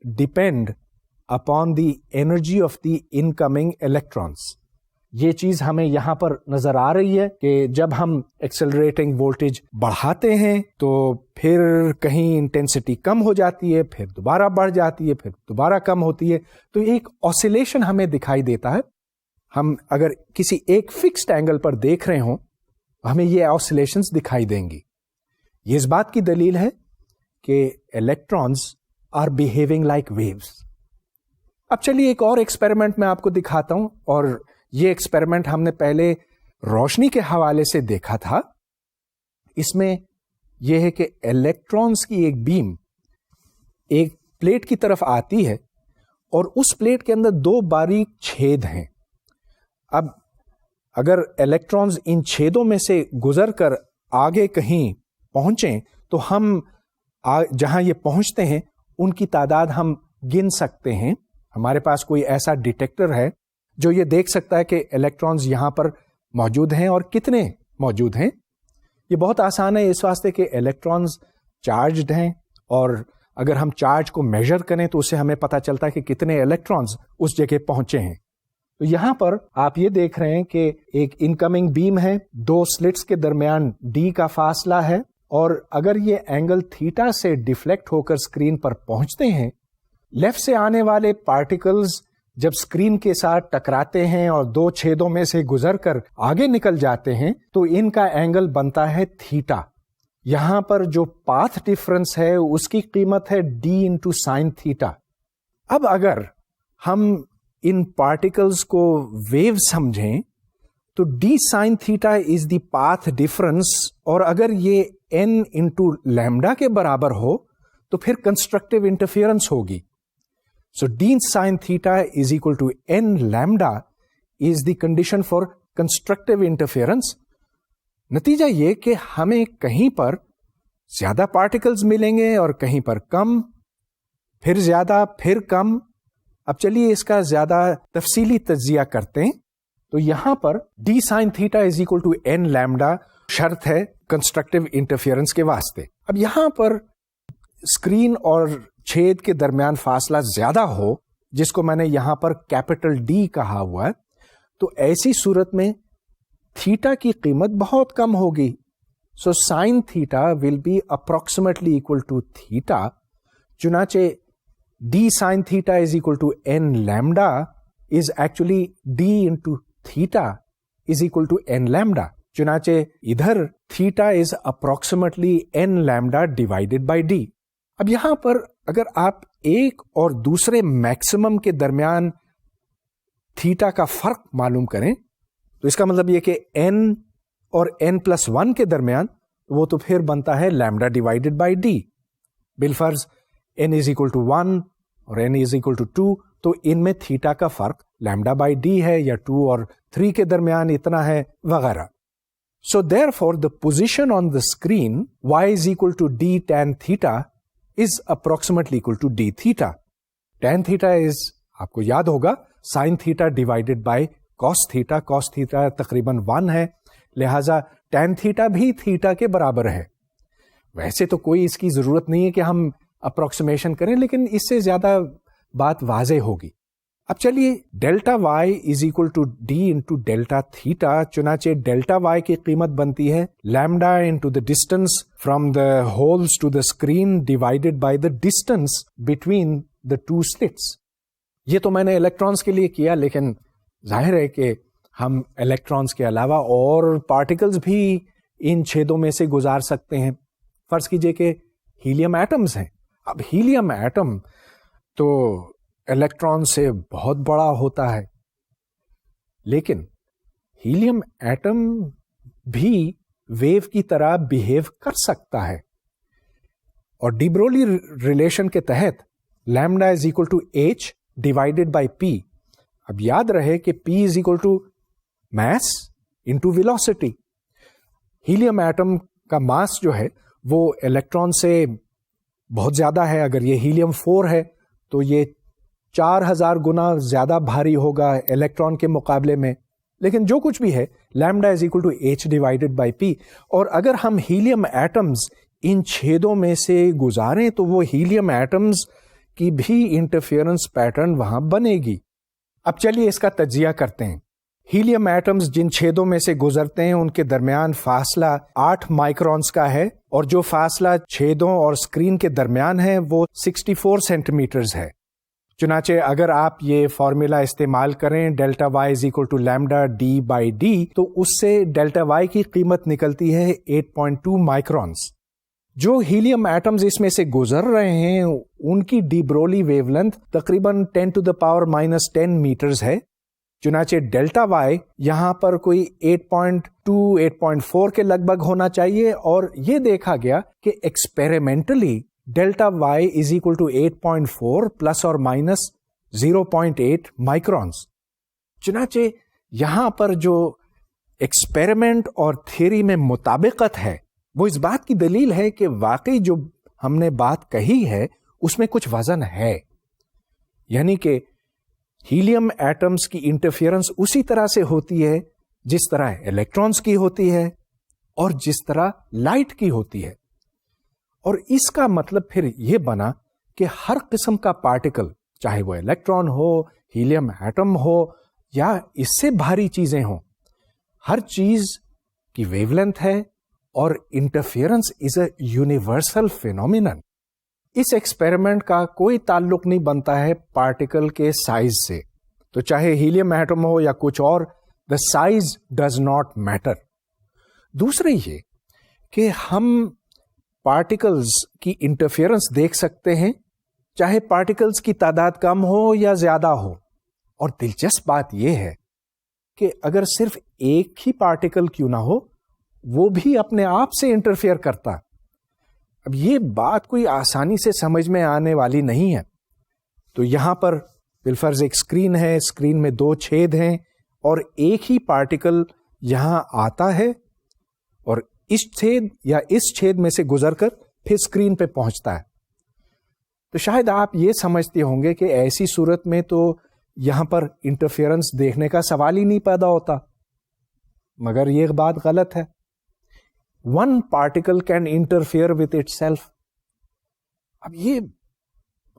depend upon the energy of the incoming electrons. یہ چیز ہمیں یہاں پر نظر آ رہی ہے کہ جب ہم ایکسلریٹنگ وولٹیج بڑھاتے ہیں تو پھر کہیں انٹینسٹی کم ہو جاتی ہے، پھر دوبارہ بڑھ جاتی ہے، پھر دوبارہ کم ہوتی ہے، تو ایک آسیلیشن ہمیں دکھائی دیتا ہے. ہم اگر کسی ایک فکسڈ اینگل پر دیکھ رہے ہوں ہمیں یہ آسیلیشنز دکھائی دیں گی. یہ اس بات کی دلیل ہے کہ electrons are behaving like waves. اب چلیے ایک اور ایکسپیریمنٹ میں آپ کو دکھاتا ہوں، اور یہ ایکسپیریمنٹ ہم نے پہلے روشنی کے حوالے سے دیکھا تھا. اس میں یہ ہے کہ الیکٹرانز کی ایک بیم ایک پلیٹ کی طرف آتی ہے اور اس پلیٹ کے اندر دو باریک چھید ہیں. اب اگر الیکٹرانز ان چھیدوں میں سے گزر کر آگے کہیں پہنچیں تو ہم جہاں یہ پہنچتے ہیں ان کی تعداد ہم گن سکتے ہیں. ہمارے پاس کوئی ایسا ڈیٹیکٹر ہے جو یہ دیکھ سکتا ہے کہ الیکٹرانز یہاں پر موجود ہیں اور کتنے موجود ہیں. یہ بہت آسان ہے اس واسطے کہ الیکٹرانز چارجڈ ہیں، اور اگر ہم چارج کو میجر کریں تو اس سے ہمیں پتہ چلتا ہے کہ کتنے الیکٹرانز اس جگہ پہنچے ہیں. تو یہاں پر آپ یہ دیکھ رہے ہیں کہ ایک انکمنگ بیم ہے، دو سلٹس کے درمیان ڈی کا فاصلہ ہے، اور اگر یہ اینگل تھیٹا سے ڈیفلیکٹ ہو کر اسکرین پر پہنچتے ہیں، لیفٹ سے آنے والے پارٹیکلز جب اسکرین کے ساتھ ٹکراتے ہیں اور دو چھیدوں میں سے گزر کر آگے نکل جاتے ہیں تو ان کا اینگل بنتا ہے تھیٹا. یہاں پر جو پاتھ ڈفرنس ہے اس کی قیمت ہے ڈی انٹو سائن تھیٹا. اب اگر ہم ان پارٹیکلز کو ویو سمجھیں تو D sine theta is the path difference, اور اگر یہ n انٹو لیمڈا کے برابر ہو تو پھر کنسٹرکٹیو انٹرفیئرنس ہوگی. So d sin theta is equal to n lambda is the condition for constructive interference. نتیجہ یہ کہ ہمیں کہیں پر زیادہ پارٹیکلز ملیں گے اور کہیں پر کم، پھر زیادہ پھر کم. اب چلیے اس کا زیادہ تفصیلی تجزیہ کرتے ہیں. تو یہاں پر d sin theta is equal to n lambda شرط ہے کنسٹرکٹیو انٹرفیئرنس کے واسطے. اب یہاں پر اسکرین اور چھید کے درمیان فاصلہ زیادہ ہو، جس کو میں نے یہاں پر کیپٹل ڈی کہا ہوا ہے، تو ایسی صورت میں تھیٹا کی قیمت بہت کم ہوگی. So sine theta will be approximately equal to theta. چنانچہ d sine theta is equal to n lambda is actually d into theta is equal to n lambda. چنانچہ ادھر theta is approximately n lambda divided by d. اب یہاں پر اگر آپ ایک اور دوسرے میکسیمم کے درمیان تھیٹا کا فرق معلوم کریں تو اس کا مطلب یہ کہ n اور n+1 کے درمیان وہ تو پھر بنتا ہے لیمڈا ڈیوائڈیڈ بائی ڈی. بالفرض n از اکول ٹو 1 اور n از اکول ٹو 2، تو ان میں تھیٹا کا فرق لیمڈا بائی ڈی ہے، یا 2 اور 3 کے درمیان اتنا ہے وغیرہ. So therefore the position on the screen y is equal to d tan theta is approximately equal to d theta. Tan theta is آپ کو یاد ہوگا sin theta divided by cos theta. cos theta تقریباً 1 ہے، لہذا tan theta بھی theta کے برابر ہے. ویسے تو کوئی اس کی ضرورت نہیں ہے کہ ہم اپروکسیمیشن کریں، لیکن اس سے زیادہ بات واضح ہوگی. اب چلیے delta y is equal to d into delta theta. چنانچہ ڈیلٹا وائی کی قیمت بنتی ہے lambda into the distance from the holes to the screen divided by the distance between the two slits. یہ تو میں نے الیکٹرانس کے لیے کیا، لیکن ظاہر ہے کہ ہم الیکٹرانس کے علاوہ اور پارٹیکلز بھی ان چھیدوں میں سے گزار سکتے ہیں. فرض کیجئے کہ ہیلیم ایٹمز ہیں. اب ہیلیم ایٹم تو الیکٹران سے بہت بڑا ہوتا ہے، لیکن ہیلیم ایٹم بھی ویو کی طرح بیہیو کر سکتا ہے، اور ڈی برولی ریلیشن کے تحت lambda is equal to h divided by p. اب یاد رہے کہ p is equal to mass into velocity. Helium atom کا ماس جو ہے وہ الیکٹران سے بہت زیادہ ہے. اگر یہ ہیلیم 4 ہے تو یہ 4000 گنا زیادہ بھاری ہوگا الیکٹران کے مقابلے میں. لیکن جو کچھ بھی ہے lambda is equal to h divided by p. اور اگر ہم ہیلیم ایٹمز ان چھیدوں میں سے گزاریں تو وہ ہیلیم ایٹمز کی بھی انٹرفیئرنس پیٹرن وہاں بنے گی. اب چلیے اس کا تجزیہ کرتے ہیں. ہیلیم ایٹمز جن چھیدوں میں سے گزرتے ہیں ان کے درمیان فاصلہ 8 مائکرونز کا ہے، اور جو فاصلہ چھیدوں اور اسکرین کے درمیان ہے وہ 64 سینٹی میٹرز ہے۔ چنانچہ اگر آپ یہ فارمولا استعمال کریں delta y is equal to lambda D by d, تو اس سے ڈیلٹا وائی کی قیمت نکلتی ہے 8.2 مائکرونز۔ جو ہیلیم ایٹمز اس میں سے گزر رہے ہیں ان کی ڈی برولی ویو لینتھ تقریباً 10⁻⁻10 میٹرز ہے۔ چنانچہ ڈیلٹا وائی یہاں پر کوئی 8.2 8.4 کے لگ بھگ ہونا چاہیے، اور یہ دیکھا گیا کہ experimentally delta y is equal to 8.4 plus اور مائنس 0.8 مائکرونز۔ چنانچہ یہاں پر جو ایکسپیریمنٹ اور تھیوری میں مطابقت ہے وہ اس بات کی دلیل ہے کہ واقعی جو ہم نے بات کہی ہے اس میں کچھ وزن ہے، یعنی کہ ہیلیم ایٹمز کی انٹرفیئرنس اسی طرح سے ہوتی ہے جس طرح الیکٹرانز کی ہوتی ہے اور جس طرح لائٹ کی ہوتی ہے۔ اور اس کا مطلب پھر یہ بنا کہ ہر قسم کا پارٹیکل، چاہے وہ الیکٹران ہو، ہیلیم ایٹم ہو یا اس سے بھاری چیزیں ہوں، ہر چیز کی ویو لینتھ ہے، اور interference is a universal phenomenon. اس ایکسپیریمنٹ کا کوئی تعلق نہیں بنتا ہے پارٹیکل کے سائز سے، تو چاہے ہیلیم ایٹم ہو یا کچھ اور، the size does not matter. دوسرے یہ کہ ہم پارٹیکلز کی انٹرفیئرنس دیکھ سکتے ہیں، چاہے پارٹیکلز کی تعداد کم ہو یا زیادہ ہو، اور دلچسپ بات یہ ہے کہ اگر صرف ایک ہی پارٹیکل کیوں نہ ہو وہ بھی اپنے آپ سے انٹرفیئر کرتا۔ اب یہ بات کوئی آسانی سے سمجھ میں آنے والی نہیں ہے۔ تو یہاں پر بالفرض ایک اسکرین ہے، اسکرین میں 2 چھید ہیں، اور ایک ہی پارٹیکل یہاں آتا ہے اور اس چھید یا اس چھید میں سے گزر کر پھر اسکرین پہ پہنچتا ہے۔ تو شاید آپ یہ سمجھتے ہوں گے کہ ایسی صورت میں تو یہاں پر انٹرفیئرنس دیکھنے کا سوال ہی نہیں پیدا ہوتا، مگر یہ بات غلط ہے۔ One particle can interfere with itself۔ اب یہ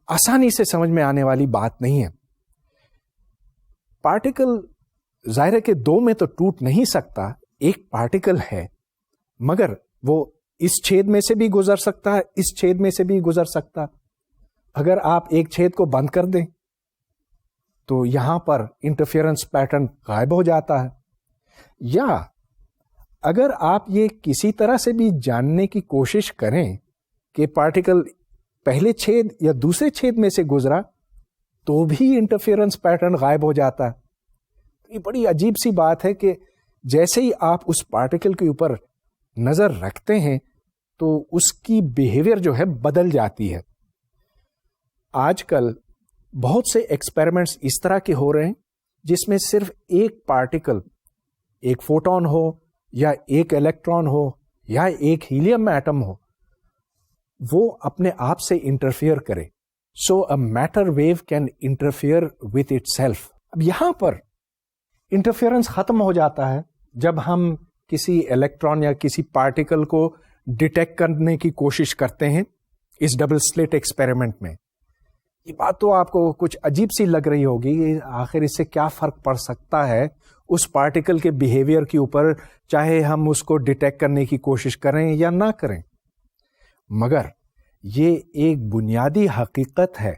آسانی سے سمجھ میں آنے والی بات نہیں ہے۔ پارٹیکل ظاہر ہے کہ 2 میں تو ٹوٹ نہیں سکتا، ایک پارٹیکل ہے، مگر وہ اس چھید میں سے بھی گزر سکتا ہے، اس چھید میں سے بھی گزر سکتا۔ اگر آپ ایک چھید کو بند کر دیں تو یہاں پر انٹرفیئرنس پیٹرن غائب ہو جاتا ہے، یا اگر آپ یہ کسی طرح سے بھی جاننے کی کوشش کریں کہ پارٹیکل پہلے چھید یا دوسرے چھید میں سے گزرا تو بھی انٹرفیئرنس پیٹرن غائب ہو جاتا ہے۔ یہ بڑی عجیب سی بات ہے کہ جیسے ہی آپ اس پارٹیکل کے اوپر نظر رکھتے ہیں تو اس کی بیہیویئر جو ہے بدل جاتی ہے۔ آج کل بہت سے ایکسپیریمنٹس اس طرح کے ہو رہے ہیں جس میں صرف ایک پارٹیکل، ایک فوٹون ہو یا ایک الیکٹران ہو یا ایک ہیلیم ایٹم ہو، وہ اپنے آپ سے انٹرفیئر کرے۔ So a matter wave can interfere with itself. اب یہاں پر انٹرفیئرنس ختم ہو جاتا ہے جب ہم کسی الیکٹران یا کسی پارٹیکل کو ڈیٹیکٹ کرنے کی کوشش کرتے ہیں اس ڈبل سلٹ ایکسپیریمنٹ میں۔ یہ بات تو آپ کو کچھ عجیب سی لگ رہی ہوگی، آخر اس سے کیا فرق پڑ سکتا ہے اس پارٹیکل کے بیہیویئر کے اوپر، چاہے ہم اس کو ڈیٹیکٹ کرنے کی کوشش کریں یا نہ کریں۔ مگر یہ ایک بنیادی حقیقت ہے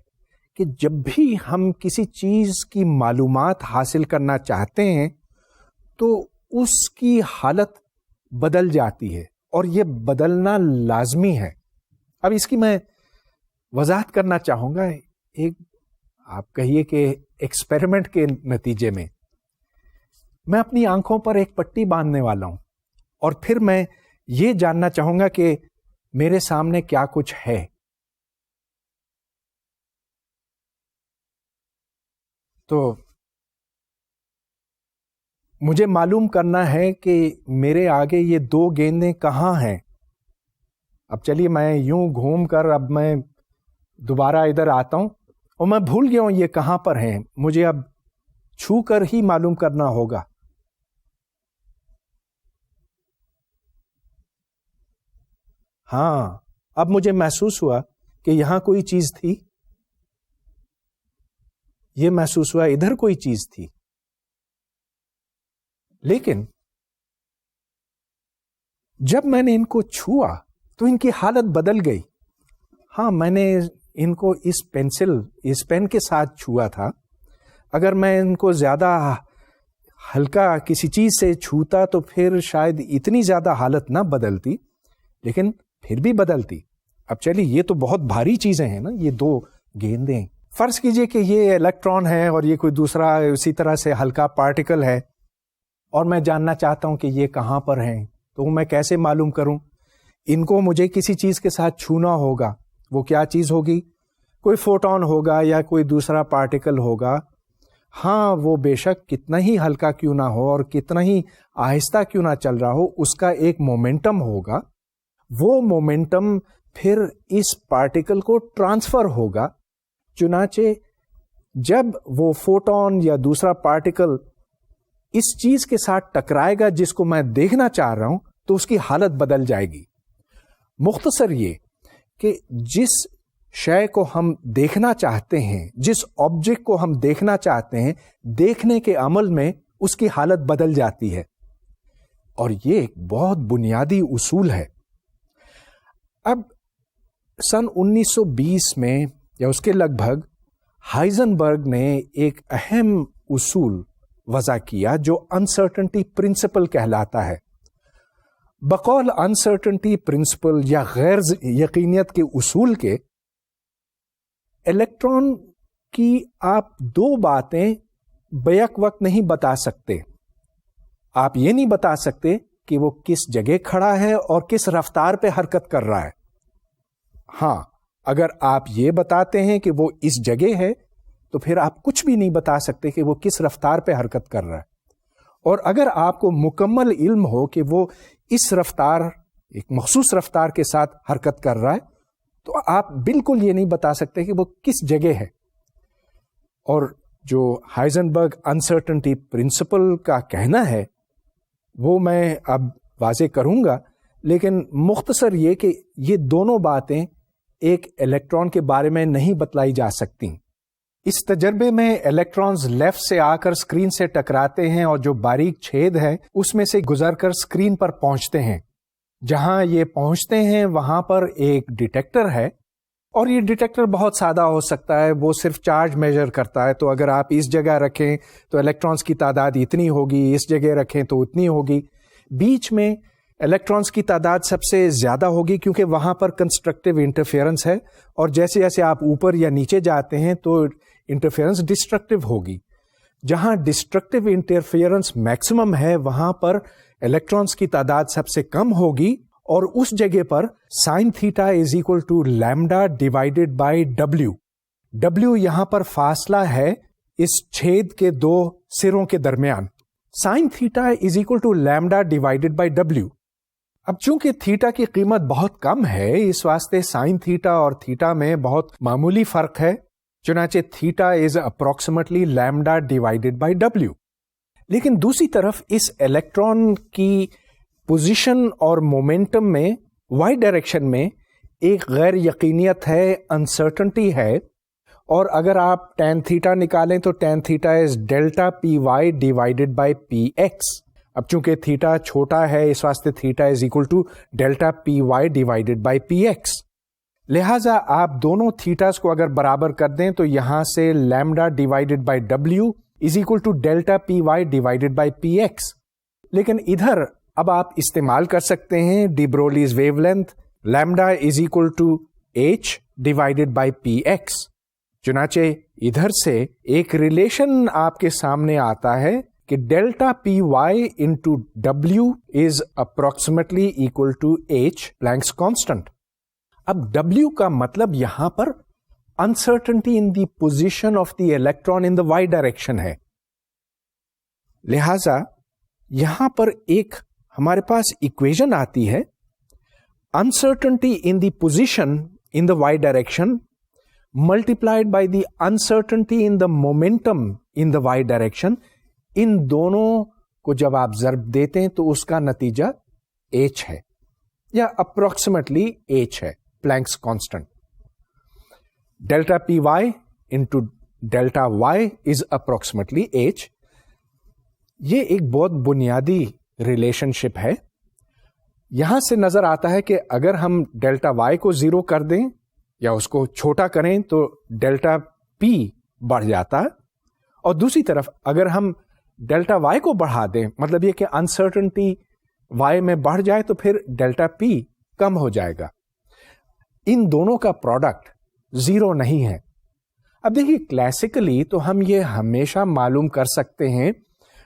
کہ جب بھی ہم کسی چیز کی معلومات حاصل کرنا چاہتے ہیں تو اس کی حالت بدل جاتی ہے، اور یہ بدلنا لازمی ہے۔ اب اس کی میں وضاحت کرنا چاہوں گا۔ ایک آپ کہیے کہ ایکسپیریمنٹ کے نتیجے میں میں اپنی آنکھوں پر ایک پٹی باندھنے والا ہوں، اور پھر میں یہ جاننا چاہوں گا کہ میرے سامنے کیا کچھ ہے۔ تو مجھے معلوم کرنا ہے کہ میرے آگے یہ 2 گیندیں کہاں ہیں۔ اب چلیے میں یوں گھوم کر اب میں دوبارہ ادھر آتا ہوں، اور میں بھول گیا ہوں یہ کہاں پر ہیں، مجھے اب چھو کر ہی معلوم کرنا ہوگا۔ ہاں، اب مجھے محسوس ہوا کہ یہاں کوئی چیز تھی، یہ محسوس ہوا ادھر کوئی چیز تھی۔ لیکن جب میں نے ان کو چھوا تو ان کی حالت بدل گئی. ہاں، میں نے ان کو اس پین کے ساتھ چھوا تھا. اگر میں ان کو زیادہ ہلکا کسی چیز سے چھوتا تو پھر شاید اتنی زیادہ حالت نہ بدلتی، لیکن پھر بھی بدلتی. اب چلیے، یہ تو بہت بھاری چیزیں ہیں نا، یہ 2 گیندیں. فرض کیجئے کہ یہ الیکٹران ہے اور یہ کوئی دوسرا اسی طرح سے ہلکا پارٹیکل ہے، اور میں جاننا چاہتا ہوں کہ یہ کہاں پر ہیں. تو میں کیسے معلوم کروں؟ ان کو مجھے کسی چیز کے ساتھ چھونا ہوگا. وہ کیا چیز ہوگی؟ کوئی فوٹون ہوگا یا کوئی دوسرا پارٹیکل ہوگا. ہاں، وہ بے شک کتنا ہی ہلکا کیوں نہ ہو اور کتنا ہی آہستہ کیوں نہ چل رہا ہو، اس کا ایک مومنٹم ہوگا. وہ مومنٹم پھر اس پارٹیکل کو ٹرانسفر ہوگا. چنانچہ جب وہ فوٹون یا دوسرا پارٹیکل اس چیز کے ساتھ ٹکرائے گا جس کو میں دیکھنا چاہ رہا ہوں، تو اس کی حالت بدل جائے گی. مختصر یہ کہ جس شے کو ہم دیکھنا چاہتے ہیں، جس آبجیکٹ کو ہم دیکھنا چاہتے ہیں، دیکھنے کے عمل میں اس کی حالت بدل جاتی ہے. اور یہ ایک بہت بنیادی اصول ہے. اب سن 1920 میں یا اس کے لگ بھگ ہائزنبرگ نے ایک اہم اصول وضع کیا جو انسرٹنٹی پرنسپل کہلاتا ہے. بقول انسرٹنٹی پرنسپل یا غیر یقینیت کے اصول کے، الیکٹران کی آپ 2 باتیں بیک وقت نہیں بتا سکتے. آپ یہ نہیں بتا سکتے کہ وہ کس جگہ کھڑا ہے اور کس رفتار پہ حرکت کر رہا ہے. ہاں، اگر آپ یہ بتاتے ہیں کہ وہ اس جگہ ہے تو پھر آپ کچھ بھی نہیں بتا سکتے کہ وہ کس رفتار پہ حرکت کر رہا ہے. اور اگر آپ کو مکمل علم ہو کہ وہ اس رفتار، ایک مخصوص رفتار کے ساتھ حرکت کر رہا ہے، تو آپ بالکل یہ نہیں بتا سکتے کہ وہ کس جگہ ہے. اور جو ہائزنبرگ انسرٹنٹی پرنسپل کا کہنا ہے وہ میں اب واضح کروں گا، لیکن مختصر یہ کہ یہ دونوں باتیں ایک الیکٹران کے بارے میں نہیں بتلائی جا سکتی. اس تجربے میں الیکٹرانز لیفٹ سے آ کر اسکرین سے ٹکراتے ہیں اور جو باریک چھید ہے اس میں سے گزر کر اسکرین پر پہنچتے ہیں. جہاں یہ پہنچتے ہیں وہاں پر ایک ڈیٹیکٹر ہے، اور یہ ڈیٹیکٹر بہت سادہ ہو سکتا ہے. وہ صرف چارج میجر کرتا ہے. تو اگر آپ اس جگہ رکھیں تو الیکٹرانز کی تعداد اتنی ہوگی، اس جگہ رکھیں تو اتنی ہوگی. بیچ میں الیکٹرانز کی تعداد سب سے زیادہ ہوگی کیونکہ وہاں پر کنسٹرکٹیو انٹرفیئرنس ہے، اور جیسے جیسے آپ اوپر یا نیچے جاتے ہیں تو انٹرفیئرنس ڈسٹرکٹیو ہوگی. جہاں ڈسٹرکٹیو انٹرفیئرنس میکسیمم ہے وہاں پر الیکٹرانز کی تعداد سب سے کم ہوگی، اور اس جگہ پر sine theta is equal to lambda divided by W. W یہاں پر فاصلہ ہے اس چھید کے 2 سروں کے درمیان. Sine theta is equal to lambda divided by ڈبلیو. اب چونکہ تھیٹا کی قیمت بہت کم ہے، اس واسطے سائن تھیٹا اور تھیٹا میں بہت معمولی فرق ہے. چنانچہ theta is approximately lambda divided by W. لیکن دوسری طرف اس الیکٹران کی پوزیشن اور مومنٹم میں وائی ڈائریکشن میں ایک غیر یقینیت ہے، انسرٹنٹی ہے. اور اگر آپ ٹین تھیٹا نکالیں تو tan theta is delta p y divided by p x. اب چونکہ تھیٹا چھوٹا ہے اس واسطے theta is equal to delta p y divided by p x. لہذا آپ دونوں تھیٹاز کو اگر برابر کر دیں تو یہاں سے لیمڈا ڈیوائڈیڈ بائی ڈبلیو is equal to delta p y divided by p x. لیکن ادھر اب آپ استعمال کر سکتے ہیں de Broglie's wavelength lambda is equal to h divided by p x. چنانچہ ادھر سے ایک ریلیشن آپ کے سامنے آتا ہے کہ ڈیلٹا پی وائی انٹو ڈبلیو is approximately equal to h Planck's constant. اب ڈبلیو کا مطلب یہاں پر uncertainty in the position of the electron in the y direction ہے. لہذا یہاں پر ایک ہمارے پاس اکویژن آتی ہے، uncertainty in the position in the y direction multiplied by the uncertainty in the momentum in the y direction. ان دونوں کو جب آپ ضرب دیتے ہیں تو اس کا نتیجہ ایچ ہے یا اپروکسیمیٹلی ایچ ہے، Planck's constant. Delta p y into delta y is approximately h. یہ ایک بہت بنیادی ریلیشن شپ ہے. یہاں سے نظر آتا ہے کہ اگر ہم ڈیلٹا وائی کو 0 کر دیں یا اس کو چھوٹا کریں تو ڈیلٹا پی بڑھ جاتا ہے, اور دوسری طرف اگر ہم ڈیلٹا وائی کو بڑھا دیں, مطلب یہ کہ انسرٹنٹی وائی میں بڑھ جائے, تو پھر ڈیلٹا پی کم ہو جائے گا. ان دونوں کا پروڈکٹ 0 نہیں ہے. اب دیکھیے کلاسیکلی تو ہم یہ ہمیشہ معلوم کر سکتے ہیں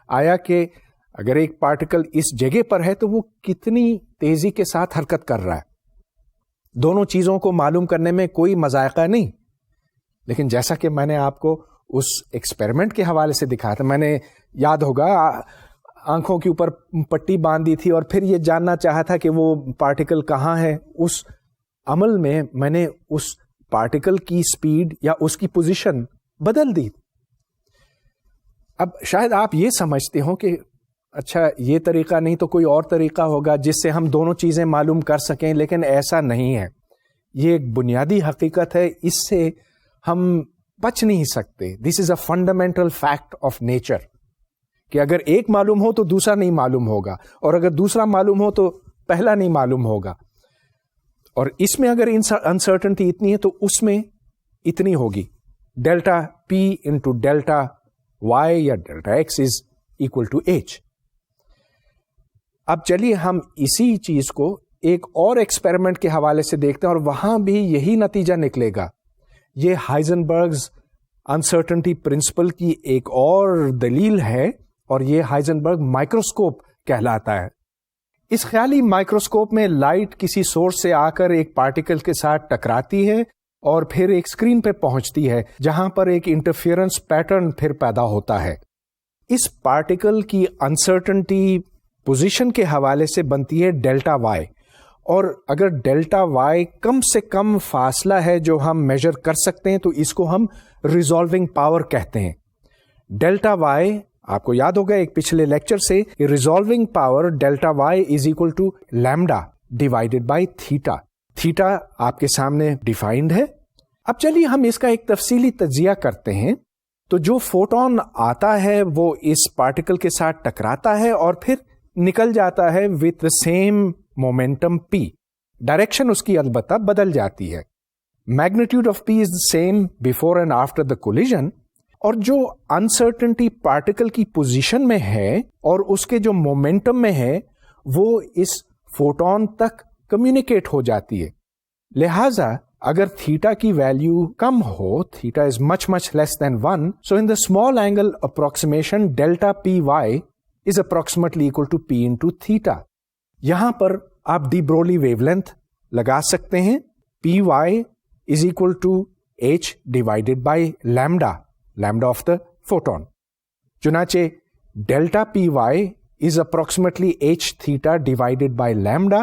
آیا کہ اگر ایک پارٹیکل اس جگہ پر ہے تو وہ کتنی تیزی کے ساتھ حرکت کر رہا ہے. دونوں چیزوں کو معلوم کرنے میں کوئی مذائقہ نہیں. لیکن جیسا کہ میں نے آپ کو اس ایکسپیریمنٹ کے حوالے سے دکھایا تھا, میں نے یاد ہوگا آنکھوں کے اوپر پٹی باندھی تھی اور پھر یہ جاننا چاہا تھا کہ وہ پارٹیکل کہاں ہے. اس عمل میں نے اس پارٹیکل کی سپیڈ یا اس کی پوزیشن بدل دی. اب شاید آپ یہ سمجھتے ہو کہ اچھا یہ طریقہ نہیں تو کوئی اور طریقہ ہوگا جس سے ہم دونوں چیزیں معلوم کر سکیں, لیکن ایسا نہیں ہے. یہ ایک بنیادی حقیقت ہے, اس سے ہم بچ نہیں سکتے. This is a fundamental fact of nature کہ اگر ایک معلوم ہو تو دوسرا نہیں معلوم ہوگا, اور اگر دوسرا معلوم ہو تو پہلا نہیں معلوم ہوگا. اور اس میں اگر انسرٹنٹی اتنی ہے تو اس میں اتنی ہوگی. Delta p into delta y یا delta x is equal to h. اب چلیے ہم اسی چیز کو ایک اور ایکسپیریمنٹ کے حوالے سے دیکھتے ہیں, اور وہاں بھی یہی نتیجہ نکلے گا. یہ ہائزنبرگز انسرٹنٹی پرنسپل کی ایک اور دلیل ہے, اور یہ ہائزنبرگ مائکروسکوپ کہلاتا ہے. اس خیالی مائکروسکوپ میں لائٹ کسی سورس سے آ کر ایک پارٹیکل کے ساتھ ٹکراتی ہے اور پھر ایک اسکرین پہ پہنچتی ہے جہاں پر ایک انٹرفیئرنس پیٹرن پھر پیدا ہوتا ہے. اس پارٹیکل کی انسرٹنٹی پوزیشن کے حوالے سے بنتی ہے ڈیلٹا وائی, اور اگر ڈیلٹا وائی کم سے کم فاصلہ ہے جو ہم میجر کر سکتے ہیں تو اس کو ہم ریزالونگ پاور کہتے ہیں. ڈیلٹا وائی آپ کو یاد ہوگا ایک پچھلے لیکچر سے, resolving power delta y is equal to lambda divided by theta. Theta آپ کے سامنے ڈیفائنڈ ہے. اب چلیے ہم اس کا ایک تفصیلی تجزیہ کرتے ہیں. تو جو فوٹون آتا ہے وہ اس پارٹیکل کے ساتھ ٹکراتا ہے اور پھر نکل جاتا ہے with the same momentum p. Direction اس کی البتہ بدل جاتی ہے. Magnitude of p is the same before and after the collision, اور جو انسرٹنٹی پارٹیکل کی پوزیشن میں ہے اور اس کے جو مومنٹم میں ہے وہ اس فوٹون تک کمیونیکیٹ ہو جاتی ہے. لہذا اگر تھیٹا کی ویلیو کم ہو, theta is much less than 1, so in the small angle approximation delta p y is approximately equal to p into theta. یہاں پر آپ ڈی برولی ویو لینتھ لگا سکتے ہیں. P y is equal to h divided by lambda, lambda of the photon. چنانچہ delta p y is approximately h theta divided by lambda.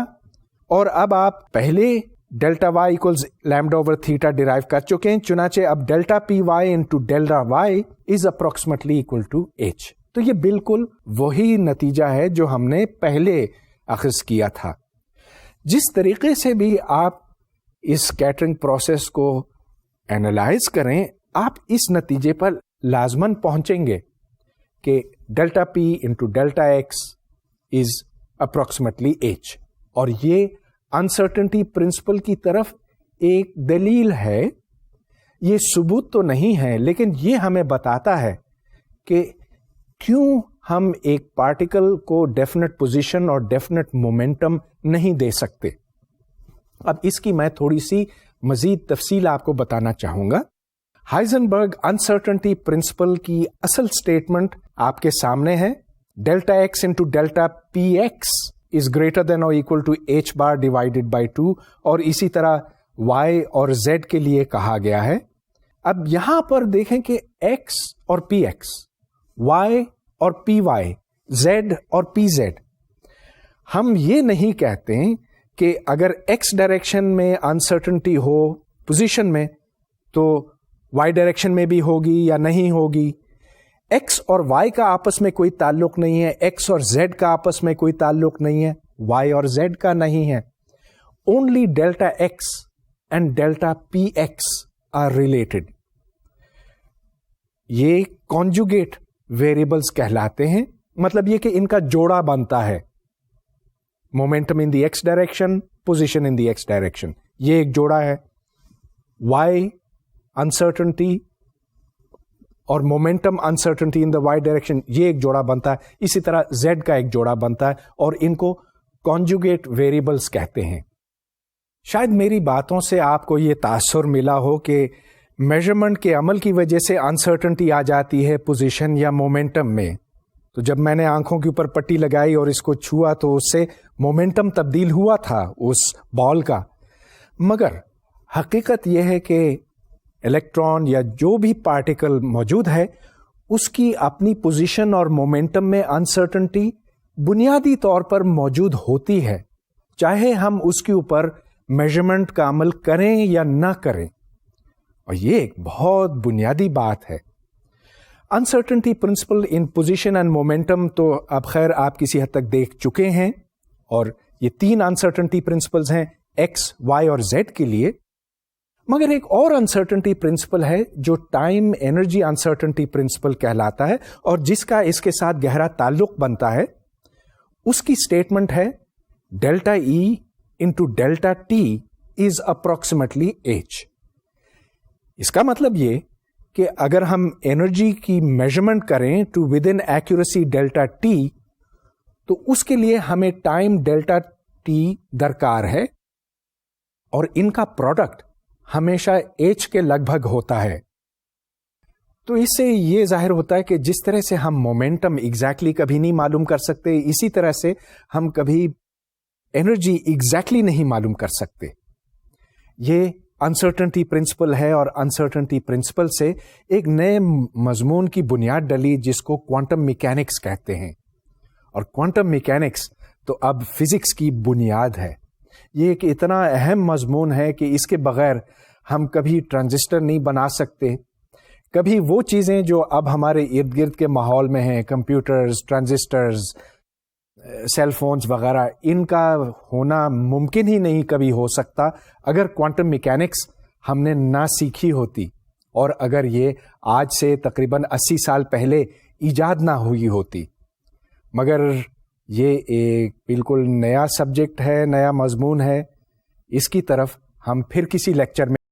اور اب آپ پہلے delta y equals lambda over theta derive کر چکے ہیں, چنانچہ اب delta p y into delta y is approximately equal to h. تو یہ بالکل وہی نتیجہ ہے جو ہم نے پہلے اخذ کیا تھا. جس طریقے سے بھی آپ اس اسکیٹرنگ پروسیس کو اینالائز کریں, آپ اس نتیجے پر لازماً پہنچیں گے کہ delta p into delta x is approximately h. اور یہ انسرٹنٹی پرنسپل کی طرف ایک دلیل ہے. یہ ثبوت تو نہیں ہے, لیکن یہ ہمیں بتاتا ہے کہ کیوں ہم ایک پارٹیکل کو ڈیفینیٹ پوزیشن اور ڈیفینیٹ مومنٹم نہیں دے سکتے. اب اس کی میں تھوڑی سی مزید تفصیل آپ کو بتانا چاہوں گا. ہائزنبرگ انسرٹنٹی پرنسپل کی اصل سٹیٹمنٹ آپ کے سامنے ہے. Delta x into delta p x is greater than or equal to h bar divided by 2, اور اسی طرح وائی اور زیڈ کے لیے کہا گیا ہے. اب یہاں پر دیکھیں کہ ایکس اور پی ایکس, وائی اور پی وائی, زیڈ اور پی زیڈ, ہم یہ نہیں کہتے کہ اگر ایکس ڈائریکشن میں انسرٹنٹی ہو پوزیشن میں تو وائی ڈائریکشن میں بھی ہوگی یا نہیں ہوگی. ایکس اور وائی کا آپس میں کوئی تعلق نہیں ہے, ایکس اور زیڈ کا آپس میں کوئی تعلق نہیں ہے, وائی اور زیڈ کا نہیں ہے. Only delta x and delta p x are related. یہ کانجوگیٹ ویریبلز کہلاتے ہیں. مطلب یہ کہ ان کا جوڑا بنتا ہے. Momentum in the x direction, position in the x direction, یہ ایک جوڑا ہے. وائی انسرٹنٹی اور momentum uncertainty in the y direction, یہ ایک جوڑا بنتا ہے. اسی طرح زیڈ کا ایک جوڑا بنتا ہے, اور ان کو کانجوگیٹ ویریبلس کہتے ہیں. شاید میری باتوں سے آپ کو یہ تاثر ملا ہو کہ میجرمنٹ کے عمل کی وجہ سے انسرٹنٹی آ جاتی ہے پوزیشن یا مومنٹم میں. تو جب میں نے آنکھوں کے اوپر پٹی لگائی اور اس کو چھوا تو اس سے مومنٹم تبدیل ہوا تھا اس بال کا. مگر حقیقت یہ ہے کہ الیکٹران یا جو بھی پارٹیکل موجود ہے اس کی اپنی پوزیشن اور مومنٹم میں انسرٹنٹی بنیادی طور پر موجود ہوتی ہے, چاہے ہم اس کے اوپر میجرمنٹ کا عمل کریں یا نہ کریں. اور یہ ایک بہت بنیادی بات ہے. Uncertainty principle in position and momentum تو اب خیر آپ کسی حد تک دیکھ چکے ہیں, اور یہ 3 انسرٹنٹی پرنسپلز ہیں ایکس, وائی اور زیڈ کے لیے. مگر ایک اور انسرٹنٹی پرنسپل ہے جو ٹائم انرجی انسرٹنٹی پرنسپل کہلاتا ہے, اور جس کا اس کے ساتھ گہرا تعلق بنتا ہے. اس کی اسٹیٹمنٹ ہے delta E into delta T is approximately h. اس کا مطلب یہ کہ اگر ہم انرجی کی میجرمنٹ کریں to within accuracy delta t, تو اس کے لیے ہمیں ٹائم ڈیلٹا ٹی درکار ہے, اور ان کا پروڈکٹ ہمیشہ ایچ کے لگ بھگ ہوتا ہے. تو اس سے یہ ظاہر ہوتا ہے کہ جس طرح سے ہم مومنٹم ایگزیکٹلی کبھی نہیں معلوم کر سکتے, اسی طرح سے ہم کبھی انرجی ایگزیکٹلی نہیں معلوم کر سکتے. یہ انسرٹنٹی پرنسپل ہے, اور انسرٹنٹی پرنسپل سے ایک نئے مضمون کی بنیاد ڈلی جس کو کوانٹم میکینکس کہتے ہیں. اور کوانٹم میکینکس تو اب فزکس کی بنیاد ہے. یہ ایک اتنا اہم مضمون ہے کہ اس کے بغیر ہم کبھی ٹرانزسٹر نہیں بنا سکتے, کبھی وہ چیزیں جو اب ہمارے ارد گرد کے ماحول میں ہیں, کمپیوٹرز, ٹرانزسٹرز, سیل فونز وغیرہ, ان کا ہونا ممکن ہی نہیں کبھی ہو سکتا اگر کوانٹم میکینکس ہم نے نہ سیکھی ہوتی, اور اگر یہ آج سے تقریباً 80 سال پہلے ایجاد نہ ہوئی ہوتی. مگر یہ ایک بالکل نیا سبجیکٹ ہے, نیا مضمون ہے. اس کی طرف ہم پھر کسی لیکچر میں